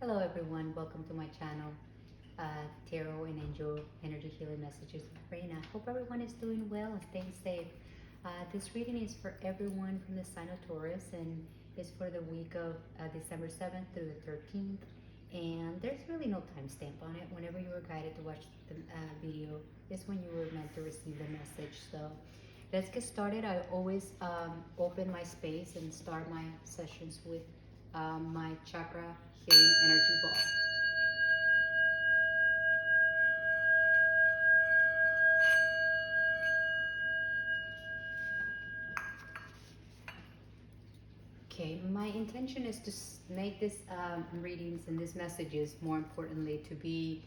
Hello everyone, welcome to my channel, Tarot and Angel Energy Healing Messages with Reina. Hope everyone is doing well and staying safe. This reading is for everyone from the sign of Taurus and is for the week of December 7th through the 13th. And there's really no timestamp on it. Whenever you were guided to watch the video is when you were meant to receive the message. So let's get started. I always open my space and start my sessions with my chakra healing energy ball. Okay, my intention is to make this readings and these messages, more importantly, to be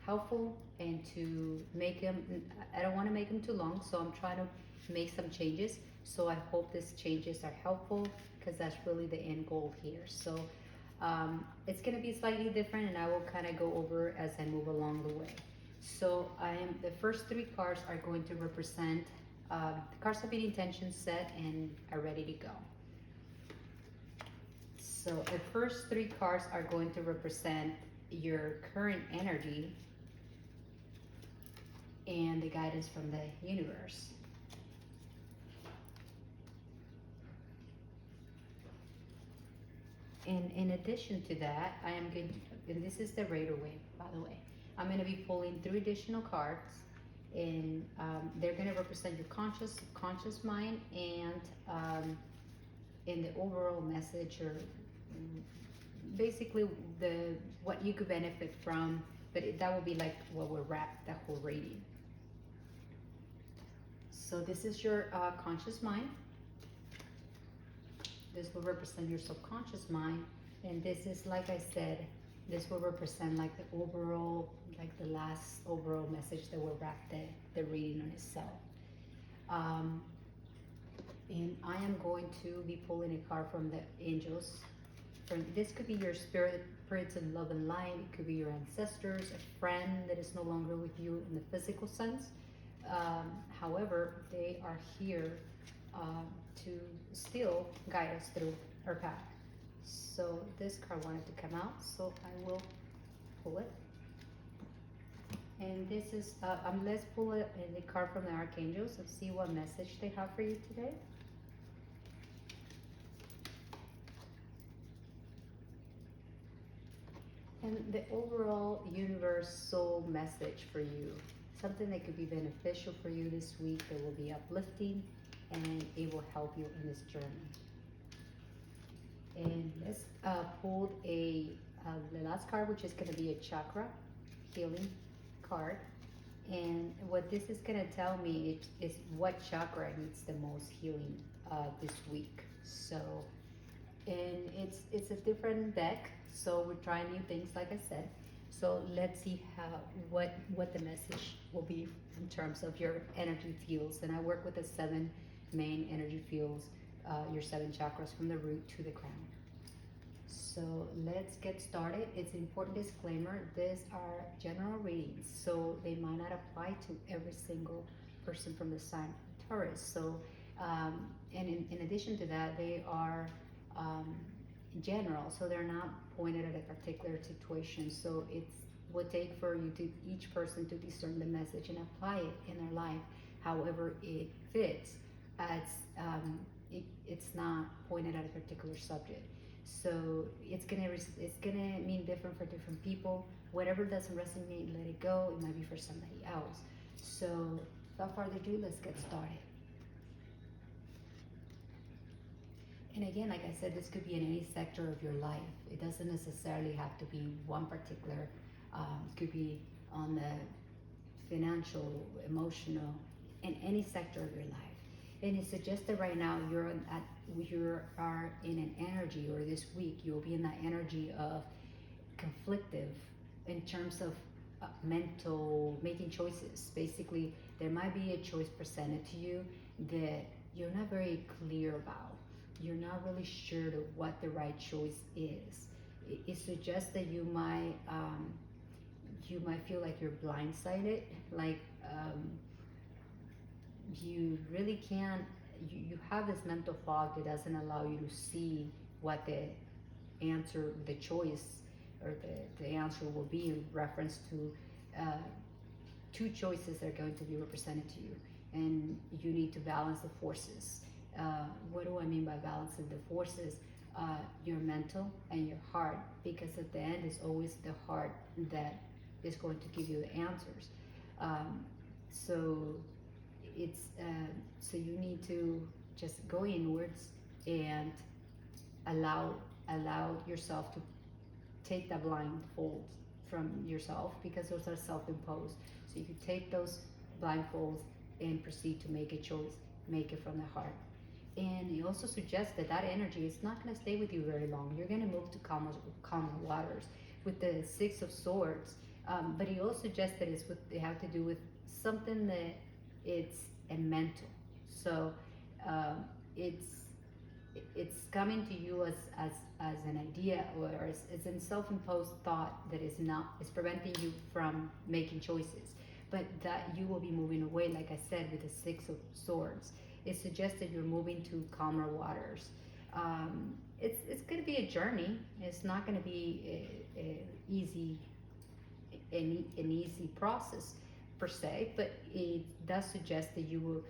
helpful and to make them. I don't want to make them too long, so I'm trying to make some changes. So I hope these changes are helpful because that's really the end goal here. So it's going to be slightly different, and I will kind of go over as I move along the way. So the first three cards are going to represent the cards have been intention set and are ready to go. So the first three cards are going to represent your current energy and the guidance from the universe. And in addition to that, I am going to, and this is the Raider Wave, by the way. I'm going to be pulling three additional cards, and they're going to represent your conscious mind and in the overall message, or basically what you could benefit from, but that will be like what will wrap that whole reading. So this is your conscious mind. This will represent your subconscious mind, and this is, like I said, this will represent like the overall, like the last overall message that will wrap the reading on itself. And I am going to be pulling a card from the angels. This could be your spirits in love and light. It could be your ancestors, a friend that is no longer with you in the physical sense. However, they are here to still guide us through our path. So this card wanted to come out, so I will pull it. And this is, let's pull a card from the archangels and see what message they have for you today. And the overall universe soul message for you, something that could be beneficial for you this week, that will be uplifting, and it will help you in this journey. And let's pull the last card, which is going to be a chakra healing card. And what this is going to tell me is what chakra needs the most healing this week. So, and it's a different deck, so we're trying new things, like I said. So let's see what the message will be in terms of your energy fields. And I work with the 7 main energy fields, your 7 chakras from the root to the crown. So let's get started. It's an important disclaimer. These are general readings, so they might not apply to every single person from the sign of Taurus. So, and in addition to that, they are general, so they're not pointed at a particular situation. So it's would take for you to each person to discern the message and apply it in their life however it fits, as it's not pointed at a particular subject. So it's gonna mean different for different people. Whatever doesn't resonate, let it go. It might be for somebody else. So without further ado, let's get started. And again, like I said, this could be in any sector of your life. It doesn't necessarily have to be one particular. It could be on the financial, emotional, in any sector of your life. And it's suggested right now you are in an energy, or this week you'll be in that energy of conflictive in terms of mental making choices. Basically, there might be a choice presented to you that you're not very clear about. You're not really sure to what the right choice is. It suggests that you might feel like you're blindsided, like you really can't. You have this mental fog that doesn't allow you to see what the answer, the choice, or the answer will be in reference to two choices that are going to be represented to you, and you need to balance the forces. What do I mean by balancing the forces? Your mental and your heart, because at the end it's always the heart that is going to give you the answers. So it's so you need to just go inwards and allow yourself to take the blindfolds from yourself, because those are self-imposed. So you can take those blindfolds and proceed to make a choice, make it from the heart. And he also suggests that that energy is not going to stay with you very long. You're going to move to calmer waters with the Six of Swords. But he also suggests that they have to do with something that it's a mental. So it's coming to you as an idea, or as a self-imposed thought that is preventing you from making choices, but that you will be moving away, like I said, with the Six of Swords. It suggests that you're moving to calmer waters. It's going to be a journey. It's not going to be an easy process per se, but it does suggest that you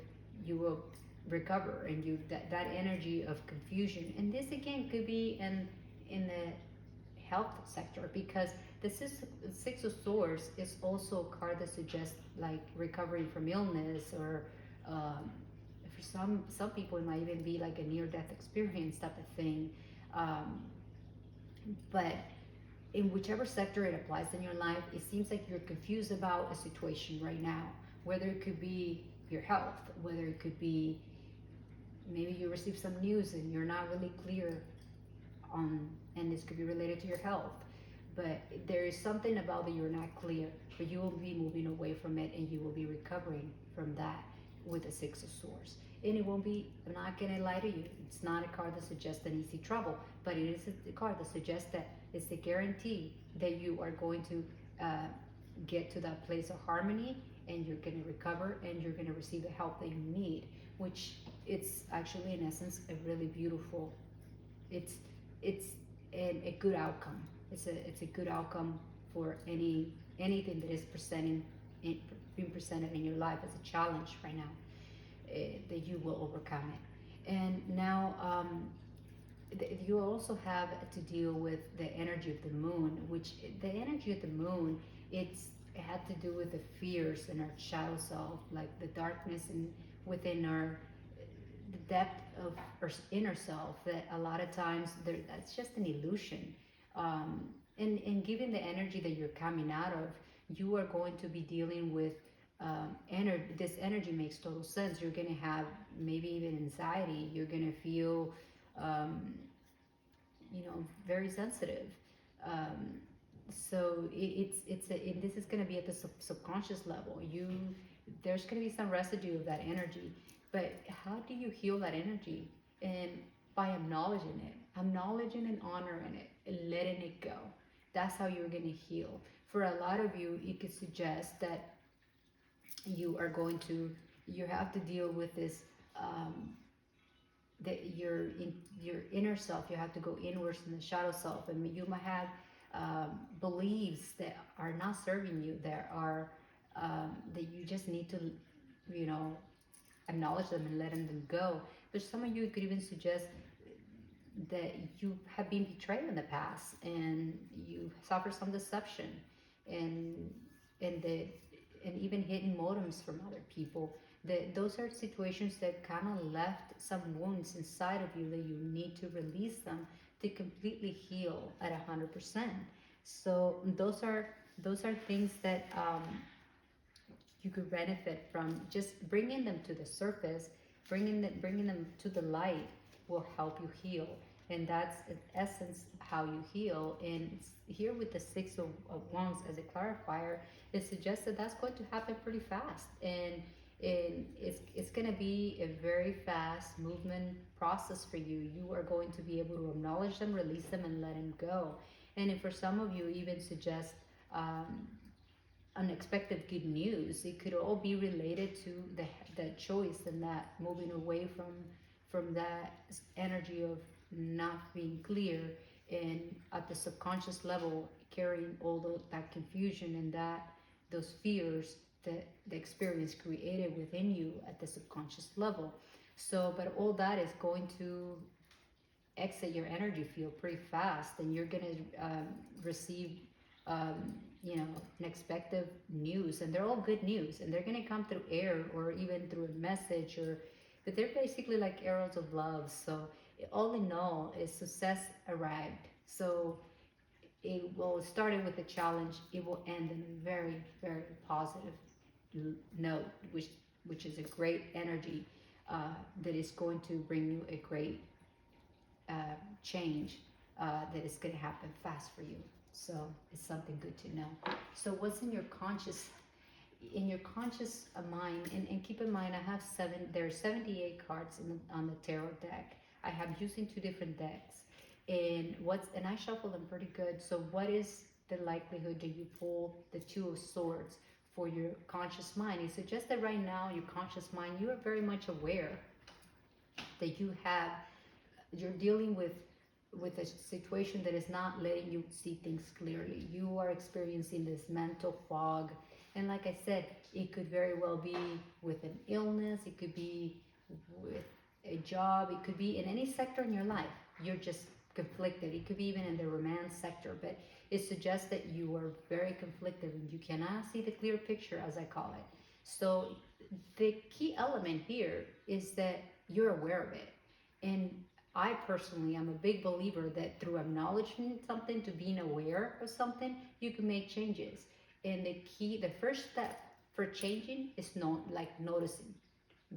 will recover, and that energy of confusion. And this again could be in the health sector, because the Six of Swords is also a card that suggests like recovering from illness, or for some people it might even be like a near-death experience type of thing. But in whichever sector it applies in your life, it seems like you're confused about a situation right now, whether it could be your health, whether it could be maybe you receive some news and you're not really clear on, and this could be related to your health, but there is something about that you're not clear, but you will be moving away from it, and you will be recovering from that with the Six of Swords. And it won't be, I'm not going to lie to you, it's not a card that suggests an easy trouble, but it is a card that suggests that it's a guarantee that you are going to get to that place of harmony, and you're going to recover, and you're going to receive the help that you need, which it's actually in essence a really beautiful, it's a good outcome. It's a good outcome for anything that is being presented in your life as a challenge right now, that you will overcome it. And now you also have to deal with the energy of the moon, which the energy of the moon, it had to do with the fears in our shadow self, like the darkness and within the depth of our inner self, that a lot of times that's just an illusion. And given the energy that you're coming out of, you are going to be dealing with this energy makes total sense. You're going to have maybe even anxiety. You're going to feel very sensitive. So this is going to be at the subconscious level. There's going to be some residue of that energy, but how do you heal that energy? And by acknowledging and honoring it, and letting it go. That's how you're going to heal. For a lot of you, it could suggest that you have to deal with this, that your inner self, you have to go inwards in the shadow self, and you might have beliefs that are not serving you, that you just need to acknowledge them and letting them go. But some of you, it could even suggest that you have been betrayed in the past, and you suffered some deception, and even hidden motives from other people. Those are situations that kind of left some wounds inside of you that you need to release them to completely heal at 100%. So those are things that you could benefit from. Just bringing them to the surface, bringing them to the light will help you heal. And that's in essence how you heal. And here with the Six of Wands as a clarifier, it suggests that that's going to happen pretty fast, and it's going to be a very fast movement process for you. You are going to be able to acknowledge them, release them, and let them go. And if for some of you even suggest unexpected good news, it could all be related to that choice and that moving away from that energy of not being clear, and at the subconscious level carrying all that confusion and those fears that the experience created within you at the subconscious level. So but all that is going to exit your energy field pretty fast, and you're going to receive um, unexpected news, and they're all good news, and they're going to come through air or even through a message, or but they're basically like arrows of love. So all in all is success arrived. So it will start it with a challenge, it will end in a very very positive note, which is a great energy that is going to bring you a great uh, change that is going to happen fast for you. So it's something good to know. So what's in your conscious mind, and keep in mind I have there are 78 cards on the tarot deck. I have using two different decks, and I shuffle them pretty good. So what is the likelihood that you pull the Two of Swords for your conscious mind? It suggests that right now your conscious mind, you are very much aware that you're dealing with a situation that is not letting you see things clearly. You are experiencing this mental fog, and like I said, it could very well be with an illness, it could be with a job, it could be in any sector in your life. You're just conflicted. It could be even in the romance sector, but it suggests that you are very conflicted and you cannot see the clear picture, as I call it. So the key element here is that you're aware of it. And I personally am a big believer that through acknowledging something, to being aware of something, you can make changes. And the first step for changing is noticing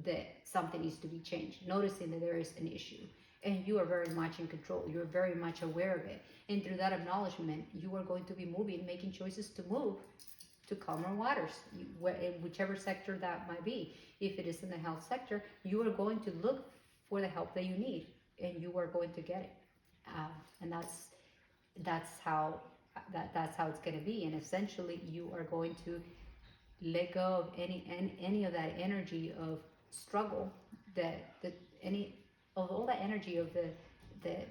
that something needs to be changed, noticing that there is an issue. And you are very much in control. You're very much aware of it. And through that acknowledgement, you are going to be making choices to move to calmer waters, in whichever sector that might be. If it is in the health sector, you are going to look for the help that you need, and you are going to get it. And that's how it's going to be. And essentially, you are going to let go of any of that energy of struggle, any of all that energy of that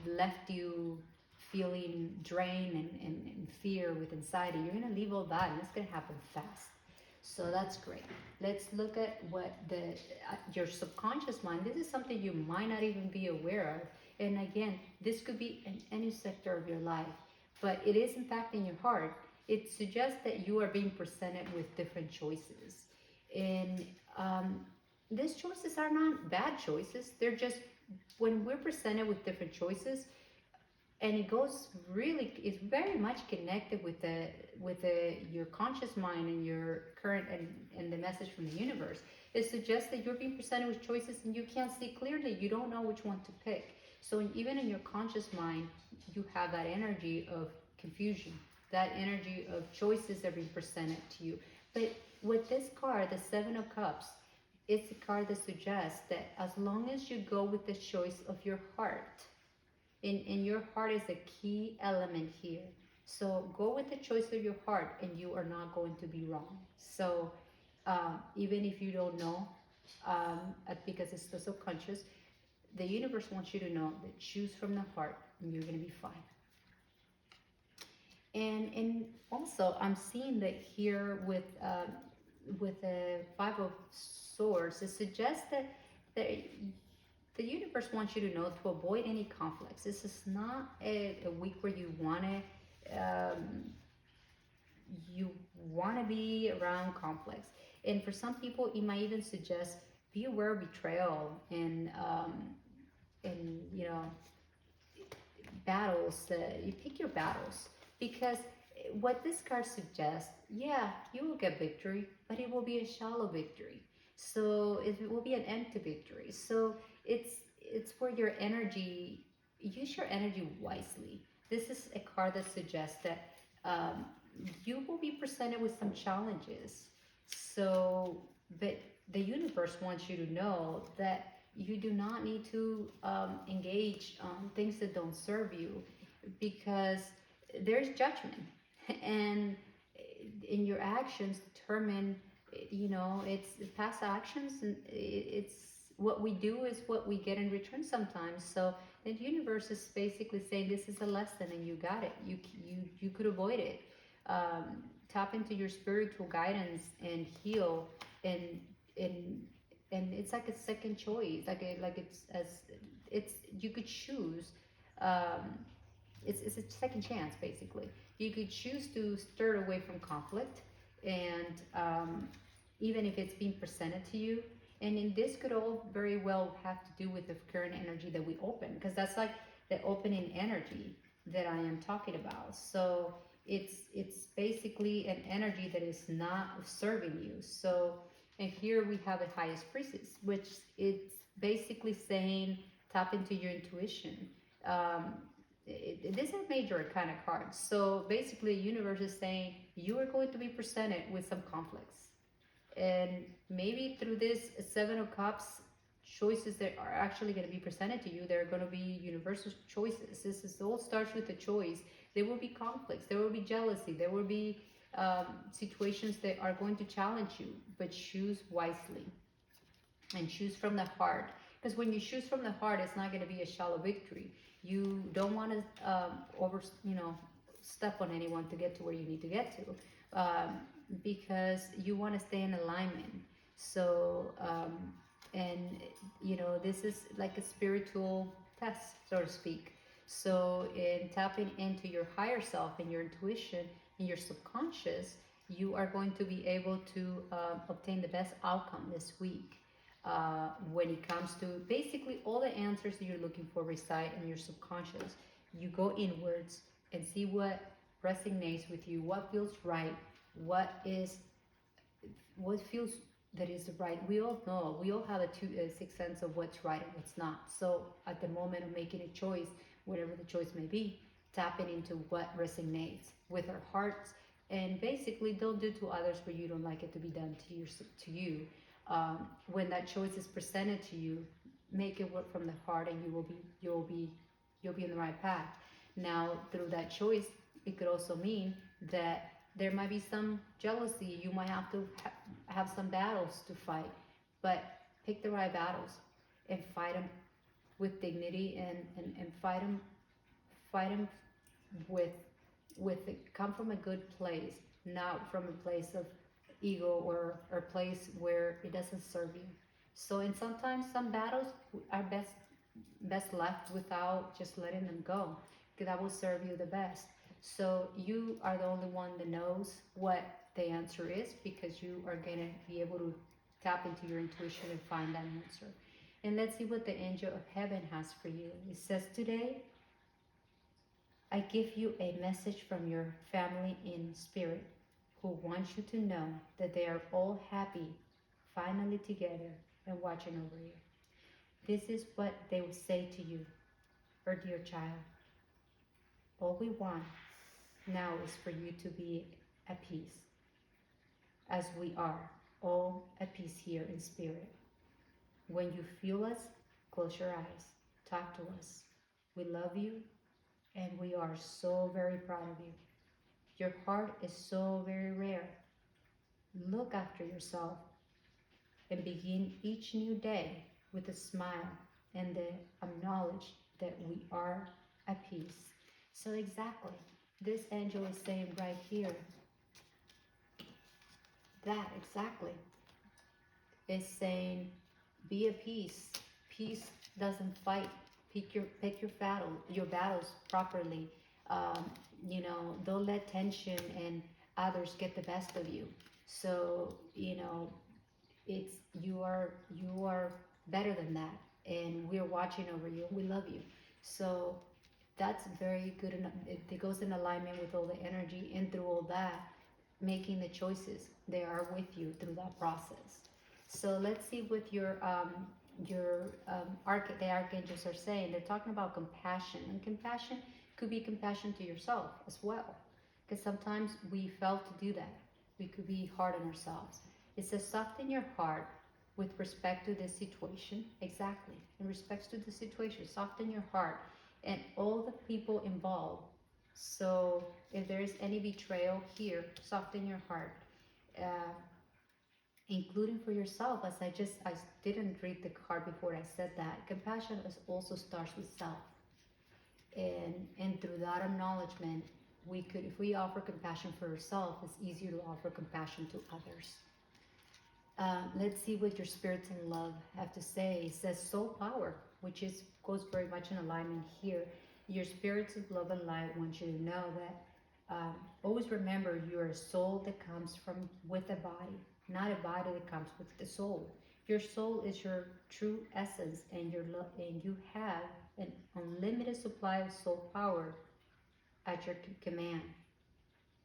left you feeling drained and fear with anxiety. You're going to leave all that, and it's going to happen fast. So that's great. Let's look at what your subconscious mind, this is something you might not even be aware of. And again, this could be in any sector of your life, but it is impacting your heart. It suggests that you are being presented with different choices. And these choices are not bad choices. They're just, when we're presented with different choices, and it's very much connected with your conscious mind and your current and the message from the universe. It suggests that you're being presented with choices and you can't see clearly. You don't know which one to pick. So even in your conscious mind, you have that energy of confusion, that energy of choices that are being presented to you. But with this card, the Seven of Cups, it's a card that suggests that as long as you go with the choice of your heart, and your heart is a key element here. So go with the choice of your heart and you are not going to be wrong. So even if you don't know, because it's the subconscious, the universe wants you to know that choose from the heart and you're going to be fine. And also I'm seeing that here with the Five of Swords, it suggests that the universe wants you to know to avoid any conflicts. This is not a week where you want to be around conflicts. And for some people, it might even suggest be aware of betrayal and battles. You pick your battles, because what this card suggests, yeah, you will get victory, but it will be a shallow victory. So it will be an empty victory. So it's where your energy, use your energy wisely. This is a card that suggests that you will be presented with some challenges. So, but the universe wants you to know that you do not need to engage on things that don't serve you, because there's judgment, and in your actions determine, it's past actions, and it's what we do is what we get in return sometimes. So the universe is basically saying this is a lesson and you got it. You could avoid it. Tap into your spiritual guidance and heal, and and and it's like a second choice. It's you could choose. Um, it's a second chance basically. You could choose to stir away from conflict, and even if it's being presented to you, and in this could all very well have to do with the current energy that we open, because that's like the opening energy that I am talking about. So it's basically an energy that is not serving you. So, and here we have the highest priestess, which it's basically saying tap into your intuition. um, this is a major kind of card. So basically, universe is saying you are going to be presented with some conflicts, and maybe through this Seven of Cups choices that are actually going to be presented to you, they're going to be universal choices. This is all starts with a choice. There will be conflicts. There will be jealousy. There will be situations that are going to challenge you, but choose wisely and choose from the heart. Because when you choose from the heart, it's not going to be a shallow victory. You don't want to step on anyone to get to where you need to get to, because you want to stay in alignment. So, and this is like a spiritual test, so to speak. So, in tapping into your higher self and your intuition and your subconscious, you are going to be able to obtain the best outcome this week. When it comes to basically all the answers that you're looking for reside in your subconscious. You go inwards and see what resonates with you, what feels right, what feels that is right. We all know, we all have a sixth sense of what's right and what's not. So at the moment of making a choice, whatever the choice may be, tapping into what resonates with our hearts, and basically don't do to others what you don't like it to be done to you. When that choice is presented to you, make it work from the heart, and you'll be in the right path. Now, through that choice, it could also mean that there might be some jealousy. You might have to have some battles to fight, but pick the right battles and fight them with dignity, and fight them with come from a good place, not from a place of ego, or a place where it doesn't serve you. So, and sometimes some battles are best left without just letting them go, because that will serve you the best. So you are the only one that knows what the answer is, because you are going to be able to tap into your intuition and find that answer. And let's see what the angel of heaven has for you. It says, today I give you a message from your family in spirit, who wants you to know that they are all happy, finally together, and watching over you. This is what they will say to you, our dear child. All we want now is for you to be at peace, as we are all at peace here in spirit. When you feel us, close your eyes, talk to us. We love you, and we are so very proud of you. Your heart is so very rare. Look after yourself and begin each new day with a smile and the knowledge that we are at peace. So exactly, this angel is saying right here, that exactly is saying, be at peace. Peace doesn't fight. Pick your battles properly. Don't let tension and others get the best of you. So it's you are better than that, and we're watching over you. We love you. So that's very good enough. It goes in alignment with all the energy, and through all that, making the choices, they are with you through that process. So let's see what the archangels are saying. They're talking about compassion, and compassion could be compassion to yourself as well, because sometimes we fail to do that. We could be hard on ourselves. It says, soften your heart with respect to this situation. Exactly, in respect to the situation, soften your heart and all the people involved. So if there is any betrayal here, soften your heart, including for yourself. As I didn't read the card before I said that. Compassion also starts with self. And through that acknowledgement, we could, if we offer compassion for ourselves, it's easier to offer compassion to others. Let's see what your spirits and love have to say. It says soul power, which is goes very much in alignment here. Your spirits of love and light want you to know that always remember you are a soul that comes from with a body, not a body that comes with the soul. Your soul is your true essence, and and you have an unlimited supply of soul power at your command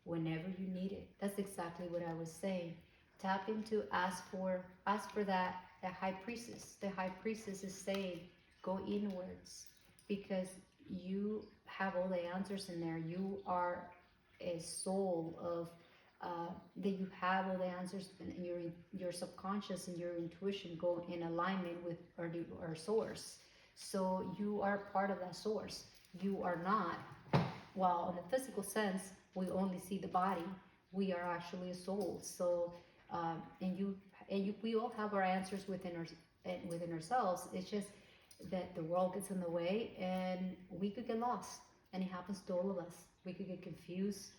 whenever you need it. That's exactly what I was saying. Tap into, ask for that, the high priestess. The high priestess is saying, go inwards, because you have all the answers in there. You are a soul of that you have all the answers, and your subconscious and your intuition go in alignment with our source. So you are part of that source. You are not, while in the physical sense we only see the body, we are actually a soul. So we all have our answers within ourselves. It's just that the world gets in the way, and we could get lost, and it happens to all of us. We could get confused,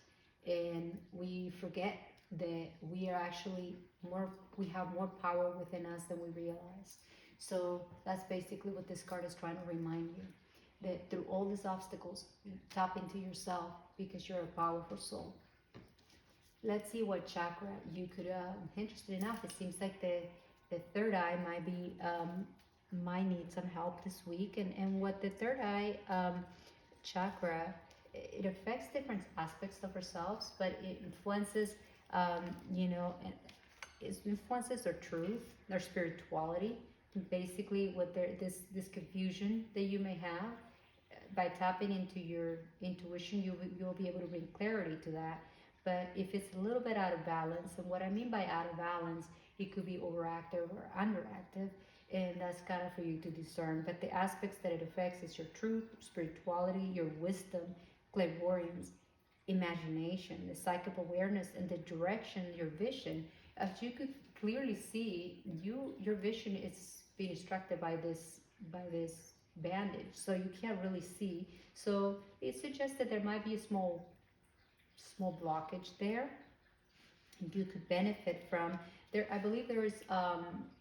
and we forget that we are actually we have more power within us than we realize. So that's basically what this card is trying to remind you, that through all these obstacles, you tap into yourself, because you're a powerful soul. Let's see what chakra you could, interested enough, it seems like the third eye might need some help this week. And what the third eye chakra, it affects different aspects of ourselves, but it influences, it influences our truth, our spirituality. Basically, what this confusion that you may have, by tapping into your intuition, you'll be able to bring clarity to that. But if it's a little bit out of balance, and what I mean by out of balance, it could be overactive or underactive, and that's kind of for you to discern. But the aspects that it affects is your truth, spirituality, your wisdom, clairvoyance, imagination, the psychic awareness, and the direction, your vision. As you could clearly see, your vision is being distracted by this bandage, so you can't really see. So it suggests that there might be a small blockage there. You could benefit from there. I believe there is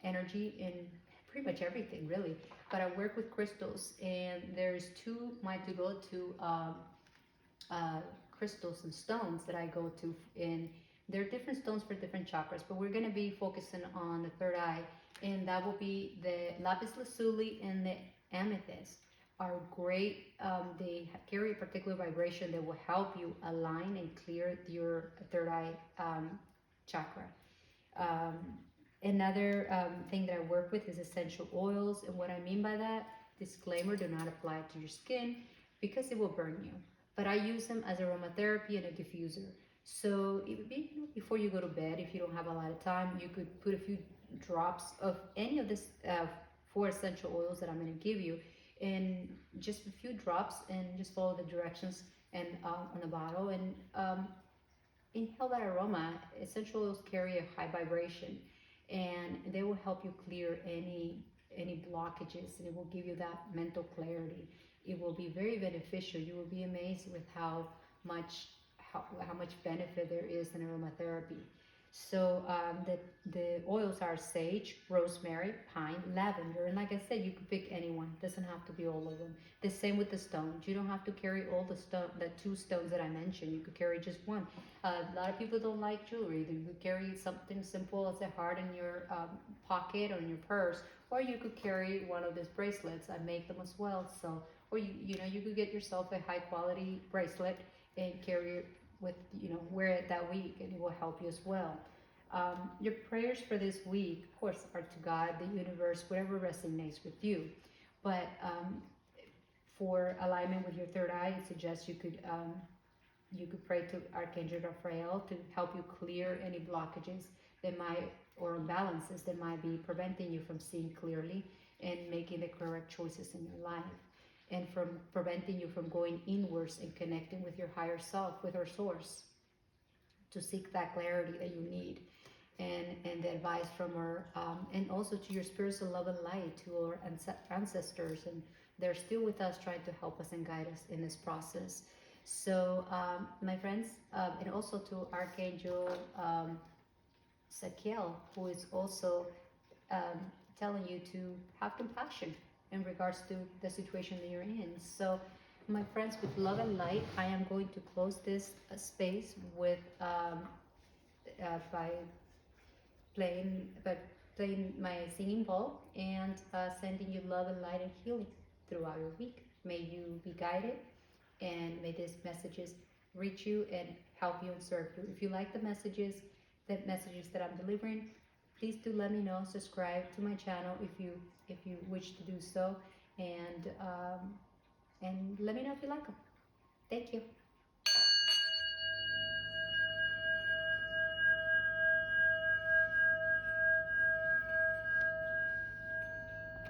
energy in pretty much everything, really. But I work with crystals, and there's two my to go to crystals and stones that I go to, and there are different stones for different chakras. But we're going to be focusing on the third eye, and that will be the lapis lazuli and the amethyst. Are great. They carry a particular vibration that will help you align and clear your third eye chakra. Um, Another thing that I work with is essential oils, and what I mean by that, disclaimer: do not apply it to your skin because it will burn you. But I use them as aromatherapy and a diffuser. So it would be, before you go to bed, if you don't have a lot of time, you could put a few drops of any of this 4 essential oils that I'm going to give you, and just a few drops, and just follow the directions and on the bottle, and inhale that aroma. Essential oils carry a high vibration, and they will help you clear any blockages, and it will give you that mental clarity. It will be very beneficial. You will be amazed with how much benefit there is in aromatherapy. So the oils are sage, rosemary, pine, lavender, and like I said, you could pick anyone. It doesn't have to be all of them. The same with the stones. You don't have to carry all the 2 stones that I mentioned. You could carry just one. A lot of people don't like jewelry. You could carry something simple as a heart in your pocket or in your purse, or you could carry one of these bracelets. I make them as well. So, or you could get yourself a high quality bracelet and carry it with, wear it that week, and it will help you as well. Your prayers for this week, of course, are to God, the universe, whatever resonates with you. But for alignment with your third eye, it suggests you could pray to Archangel Raphael to help you clear any blockages that might, or imbalances that might be preventing you from seeing clearly and making the correct choices in your life, and from preventing you from going inwards and connecting with your higher self, with our source, to seek that clarity that you need, and the advice from our, and also to your spirits of love and light, to our ancestors, and they're still with us, trying to help us and guide us in this process. So, my friends, and also to Archangel Sakiel, who is also um, telling you to have compassion in regards to the situation that you're in. So, my friends, with love and light, I am going to close this space with by playing my singing bowl and sending you love and light and healing throughout your week. May you be guided, and may these messages reach you and help you and serve you. If you like the messages that I'm delivering, please do let me know. Subscribe to my channel if you wish to do so, and let me know if you like them. Thank you.